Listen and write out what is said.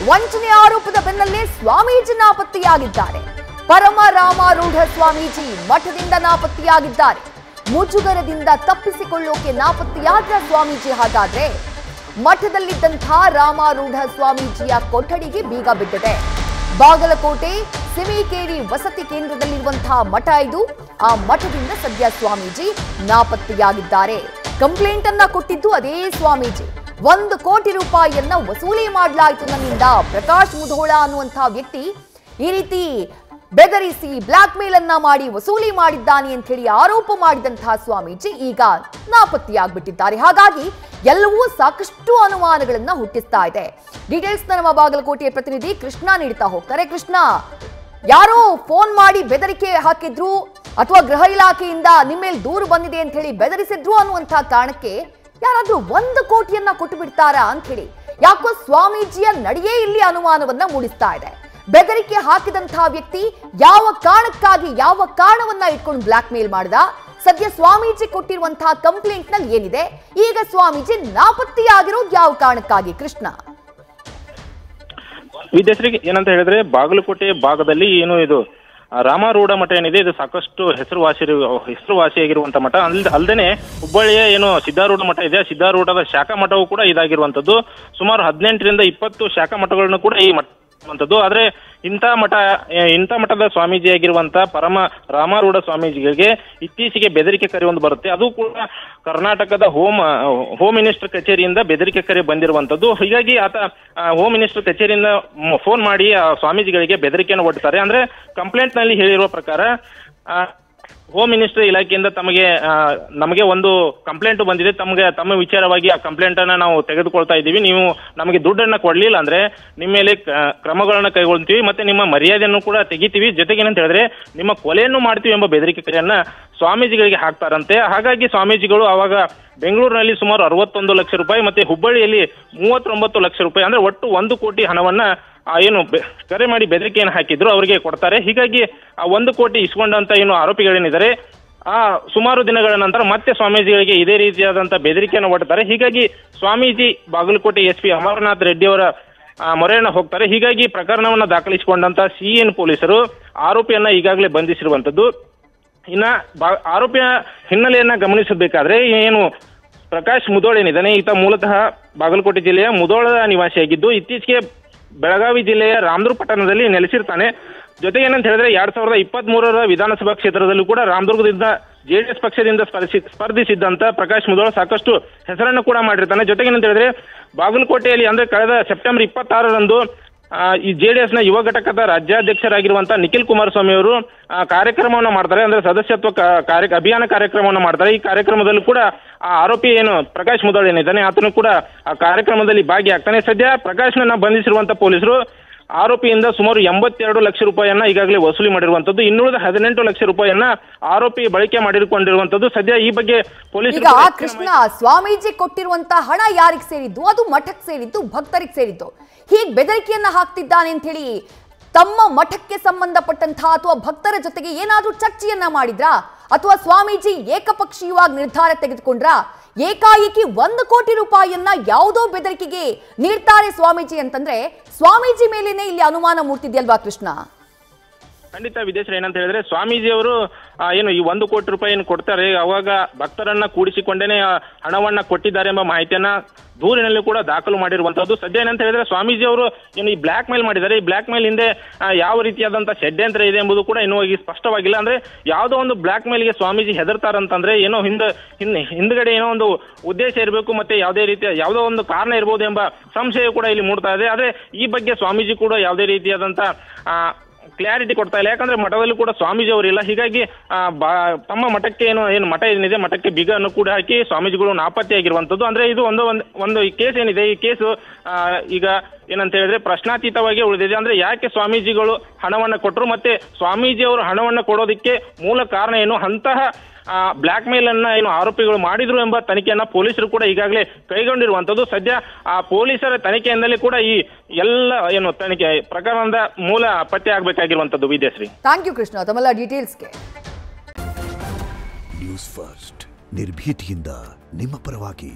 ವಂಚನೆ ಆರೋಪದ ಬೆನ್ನಲ್ಲೇ ಸ್ವಾಮೀಜಿ ನಾಪತ್ತೆಯಾಗಿದ್ದಾರೆ. ಪರಮ ರಾಮಾರೂಢ ಸ್ವಾಮೀಜಿ ಮಠದಿಂದ ನಾಪತ್ತೆಯಾಗಿದ್ದಾರೆ. ಮುಜುಗರದಿಂದ ತಪ್ಪಿಸಿಕೊಳ್ಳೋಕೆ ನಾಪತ್ತೆಯಾದ ಸ್ವಾಮೀಜಿ ಹಾಗಾದ್ರೆ ಮಠದಲ್ಲಿದ್ದಂತಹ ರಾಮಾರೂಢ ಸ್ವಾಮೀಜಿಯ ಕೊಠಡಿಗೆ ಬೀಗ ಬಿದ್ದಿದೆ. ಬಾಗಲಕೋಟೆ ಸಿಮಿಕೇರಿ ವಸತಿ ಕೇಂದ್ರದಲ್ಲಿರುವಂತಹ ಮಠ ಇದು. ಆ ಮಠದಿಂದ ಸದ್ಯ ಸ್ವಾಮೀಜಿ ನಾಪತ್ತೆಯಾಗಿದ್ದಾರೆ. ಕಂಪ್ಲೇಂಟ್ ಅನ್ನ ಕೊಟ್ಟಿದ್ದು ಅದೇ ಸ್ವಾಮೀಜಿ. 1 ಕೋಟಿ ರೂಪಾಯಿಯನ್ನ ವಸೂಲಿ ಮಾಡಲಾಯಿತು ನನ್ನಿಂದ. ಪ್ರಕಾಶ್ ಮುಧೋಳ ಅನ್ನುವಂತಹ ವ್ಯಕ್ತಿ ಈ ರೀತಿ ಬೆದರಿಸಿ ಬ್ಲಾಕ್ ಮೇಲ್ ಅನ್ನ ಮಾಡಿ ವಸೂಲಿ ಮಾಡಿದ್ದಾನೆ ಅಂತ ಹೇಳಿ ಆರೋಪ ಮಾಡಿದಂತಹ ಸ್ವಾಮೀಜಿ ಈಗ ನಾಪತ್ತೆಯಾಗ್ಬಿಟ್ಟಿದ್ದಾರೆ. ಹಾಗಾಗಿ ಎಲ್ಲವೂ ಸಾಕಷ್ಟು ಅನುಮಾನಗಳನ್ನ ಹುಟ್ಟಿಸ್ತಾ ಇದೆ. ಡೀಟೇಲ್ಸ್ ನಮ್ಮ ಬಾಗಲಕೋಟೆಯ ಪ್ರತಿನಿಧಿ ಕೃಷ್ಣ ನೀಡ್ತಾ ಹೋಗ್ತಾರೆ. ಕೃಷ್ಣ, ಯಾರೋ ಫೋನ್ ಮಾಡಿ ಬೆದರಿಕೆ ಹಾಕಿದ್ರು ಅಥವಾ ಗೃಹ ಇಲಾಖೆಯಿಂದ ನಿಮ್ಮ ಮೇಲೆ ದೂರು ಬಂದಿದೆ ಅಂತ ಹೇಳಿ ಬೆದರಿಸಿದ್ರು ಅನ್ನುವಂತಹ ಕಾರಣಕ್ಕೆ ಯಾರಾದ್ರೂ 1 ಕೋಟಿಯನ್ನ ಕೊಟ್ಟು ಬಿಡ್ತಾರಾ ಅಂತ ಹೇಳಿ ಯಾಕೋ ಸ್ವಾಮೀಜಿಯ ನಡೆಯೇ ಇಲ್ಲಿ ಅನುಮಾನವನ್ನ ಮೂಡಿಸ್ತಾ ಇದೆ. ಬೆದರಿಕೆ ಹಾಕಿದಂತಹ ವ್ಯಕ್ತಿ ಯಾವ ಕಾರಣಕ್ಕಾಗಿ ಯಾವ ಕಾರಣವನ್ನ ಇಟ್ಕೊಂಡು ಬ್ಲಾಕ್ ಮೇಲ್ ಮಾಡಿದ? ಸದ್ಯ ಸ್ವಾಮೀಜಿ ಕೊಟ್ಟಿರುವಂತಹ ಕಂಪ್ಲೇಂಟ್ ನಲ್ಲಿ ಏನಿದೆ? ಈಗ ಸ್ವಾಮೀಜಿ ನಾಪತ್ತೆಯಾಗಿರೋದು ಯಾವ ಕಾರಣಕ್ಕಾಗಿ? ಕೃಷ್ಣ, ವಿದ್ಯಾಶ್ರೀ, ಏನಂತ ಹೇಳಿದ್ರೆ ಬಾಗಲಕೋಟೆ ಭಾಗದಲ್ಲಿ ಏನು ಇದು ರಾಮಾರೂಢ ಮಠ ಏನಿದೆ, ಇದು ಸಾಕಷ್ಟು ಹೆಸರುವಾಸಿಯಾಗಿರುವಂತ ಮಠ. ಅಲ್ಲದೆ ಹುಬ್ಬಳ್ಳಿಯ ಏನು ಸಿದ್ಧಾರೂಢ ಮಠ ಇದೆ, ಸಿದ್ಧಾರೂಢದ ಶಾಖಾ ಮಠವು ಕೂಡ ಇದಾಗಿರುವಂತದ್ದು. ಸುಮಾರು 18 ರಿಂದ 20 ಶಾಖಾ ಮಠಗಳನ್ನು ಕೂಡ ಈ ಮಠ ಆದ್ರೆ ಇಂಥ ಮಠದ ಸ್ವಾಮೀಜಿಯಾಗಿರುವಂತ ಪರಮ ರಾಮಾರೂಢ ಸ್ವಾಮೀಜಿಗಳಿಗೆ ಇತ್ತೀಚೆಗೆ ಬೆದರಿಕೆ ಕರೆ ಒಂದು ಬರುತ್ತೆ. ಅದು ಕೂಡ ಕರ್ನಾಟಕದ ಹೋಮ್ ಮಿನಿಸ್ಟರ್ ಕಚೇರಿಯಿಂದ ಬೆದರಿಕೆ ಕರೆ ಬಂದಿರುವಂತದ್ದು. ಹೀಗಾಗಿ ಆತ ಹೋಮ್ ಮಿನಿಸ್ಟರ್ ಕಚೇರಿಯಿಂದ ಫೋನ್ ಮಾಡಿ ಸ್ವಾಮೀಜಿಗಳಿಗೆ ಬೆದರಿಕೆಯನ್ನು ಒಡ್ತಾರೆ. ಅಂದ್ರೆ ಕಂಪ್ಲೇಂಟ್ ನಲ್ಲಿ ಹೇಳಿರುವ ಪ್ರಕಾರ ಹೋಮ್ ಮಿನಿಸ್ಟರ್ ಇಲಾಖೆಯಿಂದ ನಮಗೆ ಒಂದು ಕಂಪ್ಲೇಂಟ್ ಬಂದಿದೆ, ತಮ್ಮ ವಿಚಾರವಾಗಿ ಆ ಕಂಪ್ಲೇಂಟ್ ಅನ್ನ ನಾವು ತೆಗೆದುಕೊಳ್ತಾ ಇದ್ದೀವಿ. ನೀವು ನಮಗೆ ದುಡ್ಡನ್ನ ಕೊಡ್ಲಿಲ್ಲ ಅಂದ್ರೆ ನಿಮ್ಮ ಮೇಲೆ ಕ್ರಮಗಳನ್ನ ಕೈಗೊಳ್ತೀವಿ, ಮತ್ತೆ ನಿಮ್ಮ ಮರ್ಯಾದೆಯನ್ನು ಕೂಡ ತೆಗಿತೀವಿ, ಜೊತೆಗೆ ಏನಂತ ಹೇಳಿದ್ರೆ ನಿಮ್ಮ ಕೊಲೆಯನ್ನು ಮಾಡ್ತೀವಿ ಎಂಬ ಬೆದರಿಕೆ ಕರೆಯನ್ನ ಸ್ವಾಮೀಜಿಗಳಿಗೆ ಹಾಕ್ತಾರಂತೆ. ಹಾಗಾಗಿ ಸ್ವಾಮೀಜಿಗಳು ಅವಾಗ ಬೆಂಗಳೂರಿನಲ್ಲಿ ಸುಮಾರು 61 ಲಕ್ಷ ರೂಪಾಯಿ ಮತ್ತೆ ಹುಬ್ಬಳ್ಳಿಯಲ್ಲಿ 39 ಲಕ್ಷ ರೂಪಾಯಿ ಅಂದ್ರೆ ಒಟ್ಟು 1 ಕೋಟಿ ಹಣವನ್ನ ಏನು ಕರೆ ಮಾಡಿ ಬೆದರಿಕೆಯನ್ನು ಹಾಕಿದ್ರು ಅವರಿಗೆ ಕೊಡ್ತಾರೆ. ಹೀಗಾಗಿ ಆ 1 ಕೋಟಿ ಇಸ್ಕೊಂಡಂತ ಏನು ಆರೋಪಿಗಳೇನಿದ್ದಾರೆ ಆ ಸುಮಾರು ದಿನಗಳ ನಂತರ ಮತ್ತೆ ಸ್ವಾಮೀಜಿಗಳಿಗೆ ಇದೇ ರೀತಿಯಾದಂತಹ ಬೆದರಿಕೆಯನ್ನು ಒಡ್ತಾರೆ. ಹೀಗಾಗಿ ಸ್ವಾಮೀಜಿ ಬಾಗಲಕೋಟೆ SP ಅಮರನಾಥ್ ರೆಡ್ಡಿ ಅವರ ಮೊರೆಯನ್ನ ಹೋಗ್ತಾರೆ. ಹೀಗಾಗಿ ಪ್ರಕರಣವನ್ನ ದಾಖಲಿಸಿಕೊಂಡಂತ CN ಪೊಲೀಸರು ಆರೋಪಿಯನ್ನ ಈಗಾಗಲೇ ಬಂಧಿಸಿರುವಂತದ್ದು. ಇನ್ನ ಆರೋಪಿಯ ಹಿನ್ನೆಲೆಯನ್ನ ಗಮನಿಸಬೇಕಾದ್ರೆ ಏನು ಪ್ರಕಾಶ್ ಮುಧೋಳ ಏನಿದ್ದಾನೆ, ಈತ ಮೂಲತಃ ಬಾಗಲಕೋಟೆ ಜಿಲ್ಲೆಯ ಮುಧೋಳ ನಿವಾಸಿಯಾಗಿದ್ದು ಇತ್ತೀಚೆಗೆ ಬೆಳಗಾವಿ ಜಿಲ್ಲೆಯ ರಾಮದುರ್ಗ ಪಟ್ಟಣದಲ್ಲಿ ನೆಲೆಸಿರ್ತಾನೆ. ಜೊತೆಗೆ ಏನಂತ ಹೇಳಿದ್ರೆ 2023ರ ವಿಧಾನಸಭಾ ಕ್ಷೇತ್ರದಲ್ಲೂ ಕೂಡ ರಾಮದುರ್ಗದಿಂದ JDS ಪಕ್ಷದಿಂದ ಸ್ಪರ್ಧಿಸಿದ್ದಂತ ಪ್ರಕಾಶ್ ಮುಧೋಳ ಸಾಕಷ್ಟು ಹೆಸರನ್ನು ಕೂಡ ಮಾಡಿರ್ತಾನೆ. ಜೊತೆಗೆ ಏನಂತ ಹೇಳಿದ್ರೆ ಬಾಗಲಕೋಟೆಯಲ್ಲಿ ಅಂದ್ರೆ ಕಳೆದ ಸೆಪ್ಟೆಂಬರ್ 26ರಂದು ಈ JDS ನ ಯುವ ಘಟಕದ ರಾಜ್ಯಾಧ್ಯಕ್ಷರಾಗಿರುವಂತಹ ನಿಖಿಲ್ ಕುಮಾರಸ್ವಾಮಿ ಅವರು ಕಾರ್ಯಕ್ರಮವನ್ನು ಮಾಡ್ತಾರೆ. ಅಂದ್ರೆ ಸದಸ್ಯತ್ವ ಅಭಿಯಾನ ಕಾರ್ಯಕ್ರಮವನ್ನು ಮಾಡ್ತಾರೆ. ಈ ಕಾರ್ಯಕ್ರಮದಲ್ಲೂ ಕೂಡ ಆ ಆರೋಪಿ ಏನು ಪ್ರಕಾಶ್ ಮುಧೋಳ ಏನಿದ್ದಾನೆ ಆತನು ಕೂಡ ಆ ಕಾರ್ಯಕ್ರಮದಲ್ಲಿ ಭಾಗಿಯಾಗ್ತಾನೆ. ಸದ್ಯ ಪ್ರಕಾಶ್ನ ಬಂಧಿಸಿರುವಂತ ಪೊಲೀಸರು ಆರೋಪಿಯಿಂದ ಸುಮಾರು 82 ಲಕ್ಷ ರೂಪಾಯಿಯನ್ನ ಈಗಾಗಲೇ ವಸೂಲಿ ಮಾಡಿರುವಂತದ್ದು. ಇನ್ನುಳಿದ 18 ಲಕ್ಷ ರೂಪಾಯಿಯನ್ನ ಆರೋಪಿ ಬಳಕೆ ಮಾಡಿಕೊಂಡಿರುವಂತದ್ದು. ಸದ್ಯ ಈ ಬಗ್ಗೆ ಪೊಲೀಸರು ಈಗ ಕೃಷ್ಣ, ಸ್ವಾಮೀಜಿ ಕೊಟ್ಟಿರುವಂತಹ ಹಣ ಯಾರಿಗೆ ಸೇರಿದ್ದು? ಅದು ಮಠಕ್ಕೆ ಸೇರಿದ್ದು, ಭಕ್ತರಿಗೆ ಸೇರಿದ್ದು. ಹೀಗೆ ಬೆದರಿಕೆಯನ್ನ ಹಾಕ್ತಿದ್ದಾನೆ ಅಂತ ಹೇಳಿ ತಮ್ಮ ಮಠಕ್ಕೆ ಸಂಬಂಧಪಟ್ಟಂತಹ ಅಥವಾ ಭಕ್ತರ ಜೊತೆಗೆ ಏನಾದ್ರೂ ಚರ್ಚೆಯನ್ನ ಮಾಡಿದ್ರಾ? ಅಥವಾ ಸ್ವಾಮೀಜಿ ಏಕಪಕ್ಷೀಯವಾಗಿ ನಿರ್ಧಾರ ತೆಗೆದುಕೊಂಡ್ರಾ? ಏಕಾಏಕಿ 1 ಕೋಟಿ ರೂಪಾಯಿಯನ್ನ ಯಾವುದೋ ಬೆದರಿಕೆಗೆ ನೀಡ್ತಾರೆ ಸ್ವಾಮೀಜಿ ಅಂತಂದ್ರೆ ಸ್ವಾಮೀಜಿ ಮೇಲೇನೆ ಇಲ್ಲಿ ಅನುಮಾನ ಮೂಡ್ತಿದ್ಯಲ್ವಾ ಕೃಷ್ಣ? ಖಂಡಿತ ವಿದೇಶರು ಏನಂತ ಹೇಳಿದ್ರೆ ಸ್ವಾಮೀಜಿ ಅವರು ಏನು ಈ 1 ಕೋಟಿ ರೂಪಾಯಿಯನ್ನು ಕೊಡ್ತಾರೆ, ಅವಾಗ ಭಕ್ತರನ್ನ ಕೂಡಿಸಿಕೊಂಡೇನೆ ಹಣವನ್ನ ಕೊಟ್ಟಿದ್ದಾರೆ ಎಂಬ ಮಾಹಿತಿಯನ್ನ ದೂರಿನಲ್ಲಿ ಕೂಡ ದಾಖಲು ಮಾಡಿರುವಂತದ್ದು. ಸದ್ಯ ಏನಂತ ಹೇಳಿದ್ರೆ ಸ್ವಾಮೀಜಿ ಅವರು ಏನು ಈ ಬ್ಲಾಕ್ ಮೇಲ್ ಮಾಡಿದ್ದಾರೆ, ಈ ಬ್ಲಾಕ್ ಮೇಲ್ ಹಿಂದೆ ಯಾವ ರೀತಿಯಾದಂತಹ ಷಡ್ಯಂತ್ರ ಇದೆ ಎಂಬುದು ಕೂಡ ಇನ್ನೂ ಸ್ಪಷ್ಟವಾಗಿಲ್ಲ. ಅಂದ್ರೆ ಯಾವುದೋ ಒಂದು ಬ್ಲಾಕ್ ಮೇಲ್ಗೆ ಸ್ವಾಮೀಜಿ ಹೆದರ್ತಾರಂತಂದ್ರೆ ಏನೋ ಹಿಂದ್ಗಡೆ ಏನೋ ಒಂದು ಉದ್ದೇಶ ಇರಬೇಕು, ಮತ್ತೆ ಯಾವುದೋ ಒಂದು ಕಾರಣ ಇರಬಹುದು ಎಂಬ ಸಂಶಯ ಕೂಡ ಇಲ್ಲಿ ಮೂಡ್ತಾ ಇದೆ. ಆದ್ರೆ ಈ ಬಗ್ಗೆ ಸ್ವಾಮೀಜಿ ಕೂಡ ಯಾವುದೇ ರೀತಿಯಾದಂತಹ ಕ್ಲಾರಿಟಿ ಕೊಡ್ತಾ ಇಲ್ಲ. ಯಾಕಂದ್ರೆ ಮಠದಲ್ಲಿ ಕೂಡ ಸ್ವಾಮೀಜಿ ಅವರಿಲ್ಲ. ಹೀಗಾಗಿ ತಮ್ಮ ಮಠಕ್ಕೆ ಏನು ಮಠ ಏನಿದೆ ಮಠಕ್ಕೆ ಬೀಗವನ್ನು ಕೂಡ ಹಾಕಿ ಸ್ವಾಮೀಜಿಗಳು ನಾಪತ್ತೆಯಾಗಿರುವಂತದ್ದು. ಅಂದ್ರೆ ಇದು ಒಂದು ಕೇಸ್ ಏನಿದೆ, ಈ ಕೇಸು ಈಗ ಏನಂತ ಹೇಳಿದ್ರೆ ಪ್ರಶ್ನಾತೀತವಾಗಿ ಉಳಿದಿದೆ. ಅಂದ್ರೆ ಯಾಕೆ ಸ್ವಾಮೀಜಿಗಳು ಹಣವನ್ನ ಕೊಟ್ಟರು, ಮತ್ತೆ ಸ್ವಾಮೀಜಿ ಅವರು ಹಣವನ್ನ ಕೊಡೋದಕ್ಕೆ ಮೂಲ ಕಾರಣ ಏನು, ಅಂತಹ ಬ್ಲಾಕ್ ಮೇಲ್ ಅನ್ನ ಏನು ಆರೋಪಿಗಳು ಮಾಡಿದ್ರು ಎಂಬ ತನಿಖೆಯನ್ನ ಪೊಲೀಸರು ಕೂಡ ಈಗಾಗಲೇ ಕೈಗೊಂಡಿರುವಂತದ್ದು. ಸದ್ಯ ಆ ಪೊಲೀಸರ ತನಿಖೆಯಿಂದಲೇ ಕೂಡ ಈ ಎಲ್ಲ ಏನು ತನಿಖೆ ಪ್ರಕರಣದ ಮೂಲ ಪತ್ತೆ ಆಗಬೇಕಾಗಿರುವಂತದ್ದು. ವಿದ್ಯಾಶ್ರೀ, ಥ್ಯಾಂಕ್ ಯು ಕೃಷ್ಣ ತಮ್ಮೆಲ್ಲ ಡೀಟೇಲ್ಸ್ಗೆ. ನ್ಯೂಸ್ ಫಸ್ಟ್ ನಿರ್ಭೀತಿಯಿಂದ ನಿಮ್ಮ ಪರವಾಗಿ.